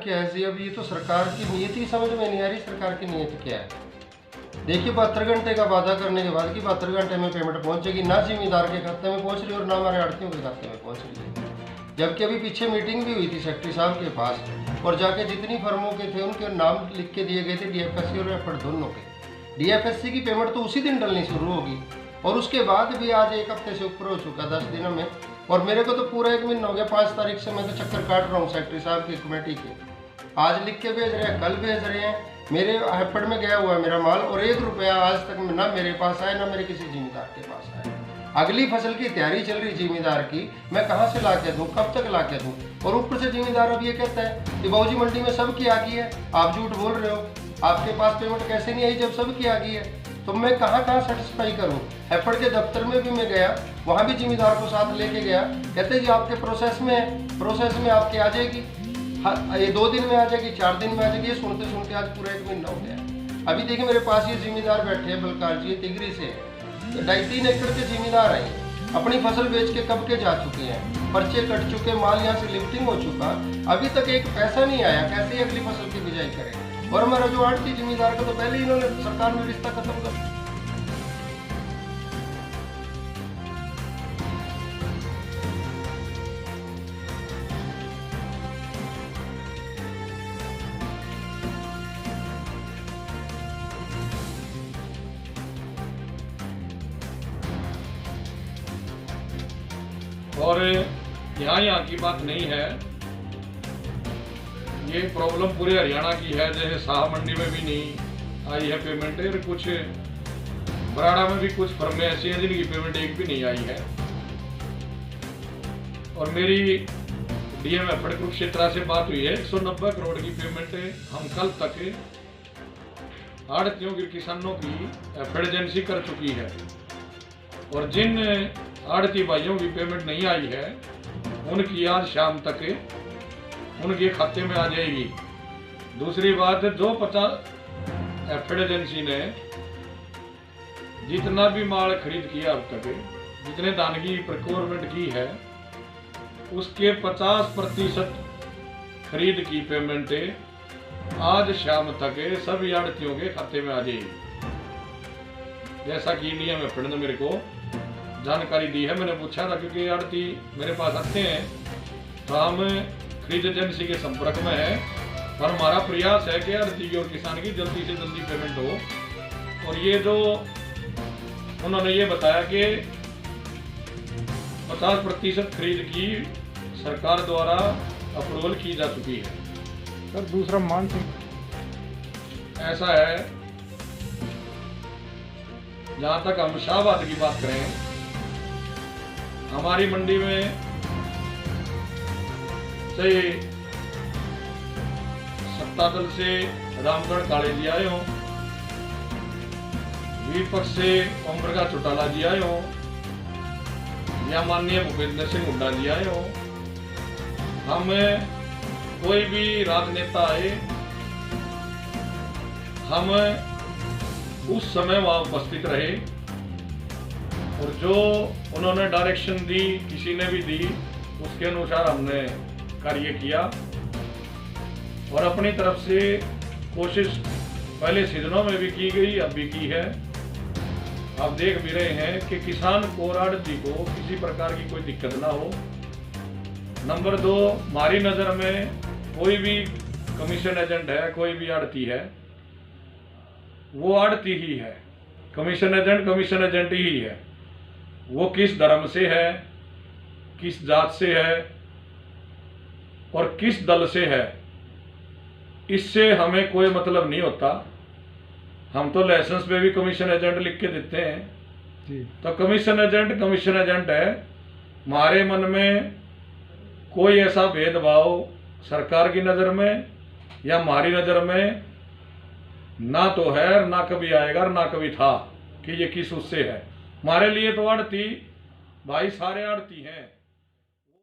क्या है जी? अब ये तो सरकार की नीयत ही समझ में नहीं आ रही। सरकार की नीयत क्या है? देखिए 72 घंटे का वादा करने के बाद कि 72 घंटे में पेमेंट पहुंचेगी, ना जिम्मेदार के खाते में पहुंच रही और ना हमारे आड़तियों के खाते में पहुंच रही है। जबकि अभी पीछे मीटिंग भी हुई थी सेक्रेटरी साहब के पास और जाके जितनी फर्मों के थे उनके नाम लिख के दिए गए थे, डीएफएससी और एफएड दोनों के। डीएफएससी की पेमेंट तो उसी दिन डलनी शुरू होगी और उसके बाद भी आज 1 हफ्ते से ऊपर हो चुका, 10 दिनों में। और मेरे को तो पूरा 1 महीना हो गया, 5 तारीख से मैं तो चक्कर काट रहा हूँ सेक्रेटरी साहब की कमेटी के। आज लिख के भेज रहे हैं, कल भेज रहे हैं। मेरे हैपड़ में गया हुआ है मेरा माल और 1 रुपया आज तक ना मेरे पास आया, ना मेरे किसी जिम्मेदार के पास आया। अगली फसल की तैयारी चल रही जिम्मेदार की, मैं कहाँ से ला के दूँ, कब तक ला के दूँ? और ऊपर से जिम्मेदार अब ये कहता है कि बाबूजी मंडी में सबकी आ गई है, आप झूठ बोल रहे हो, आपके पास पेमेंट कैसे नहीं आई जब सबकी आ गई है? तो मैं कहाँ कहाँ सेटिस्फाई करूँ? हैपड़ के दफ्तर में भी मैं गया, वहाँ भी जिम्मेदार को साथ लेके गया, कहते जी आपके प्रोसेस में है, प्रोसेस में आपके आ जाएगी, हाँ ये 2 दिन में आ जाएगी, 4 दिन में आ जाएगी। ये सुनते सुनते आज पूरा 1 महीना हो गया। अभी देखिए मेरे पास ये जिम्मेदार बैठे हैं बलकार जी, तिगरी से 2.5-3 एकड़ के जिम्मेदार हैं, अपनी फसल बेच के कब के जा चुके हैं, पर्चे कट चुके, माल यहाँ से लिफ्टिंग हो चुका, अभी तक एक पैसा नहीं आया, कैसे ही अगली फसल की बिजाई करें? और हमारा जो आड़ती जिम्मेदार का तो पहले ही इन्होंने सरकार में रिश्ता खत्म कर दिया। और यहाँ की बात नहीं है, ये प्रॉब्लम पूरे हरियाणा की है। जैसे शाह मंडी में भी नहीं आई है पेमेंट, और कुछ बराड़ा में भी कुछ फर्में ऐसी हैं जिनकी पेमेंट एक भी नहीं आई है। और मेरी डीएम एफएड कुरुक्षेत्र से बात हुई है, 190 करोड़ की पेमेंट हम कल तक आड़तियों की, किसानों की एफएड एजेंसी कर चुकी है। और जिन आड़ती भाइयों की पेमेंट नहीं आई है उनकी आज शाम तक उनके खाते में आ जाएगी। दूसरी बात, जो 50 एफएड एजेंसी ने जितना भी माल खरीद किया अब तक, जितने धान की प्रोक्योरमेंट की है, उसके 50% खरीद की पेमेंट आज शाम तक सभी आड़तियों के खाते में आ जाएगी, जैसा कि डीएम एफएड ने मेरे को जानकारी दी है। मैंने पूछा था क्योंकि आड़ती मेरे पास आते हैं तो हम खरीद एजेंसी के संपर्क में है, और हमारा प्रयास है कि आड़ती की और किसान की जल्दी से जल्दी पेमेंट हो। और ये जो उन्होंने ये बताया कि 50% खरीद की सरकार द्वारा अप्रूवल की जा चुकी है। सर दूसरा मानसिंह ऐसा है, जहां तक हम शाहबाद की बात करें, हमारी मंडी में से सत्ता दल से रामगढ़ काले जी आए हों, विपक्ष से ओम प्रकाश चौटाला जी आए हों, या माननीय भूपेंद्र सिंह हुड्डा जी आए हों, हमें कोई भी राजनेता आए, हम उस समय वहां उपस्थित रहे और जो उन्होंने डायरेक्शन दी, किसी ने भी दी, उसके अनुसार हमने कार्य किया। और अपनी तरफ से कोशिश पहले सीजनों में भी की गई, अब भी की है। आप देख भी रहे हैं कि किसान को और आड़ती को किसी प्रकार की कोई दिक्कत ना हो। नंबर 2, हमारी नज़र में कोई भी कमीशन एजेंट है, कोई भी आड़ती है, वो आड़ती ही है। कमीशन एजेंट ही है। वो किस धर्म से है, किस जात से है और किस दल से है, इससे हमें कोई मतलब नहीं होता। हम तो लाइसेंस पे भी कमीशन एजेंट लिख के देते हैं जी। तो कमीशन एजेंट है। हमारे मन में कोई ऐसा भेदभाव सरकार की नज़र में या हमारी नज़र में ना तो है, ना कभी आएगा, ना कभी था कि ये किस उससे है। हमारे लिए तो आड़ती भाई सारे आड़ती हैं।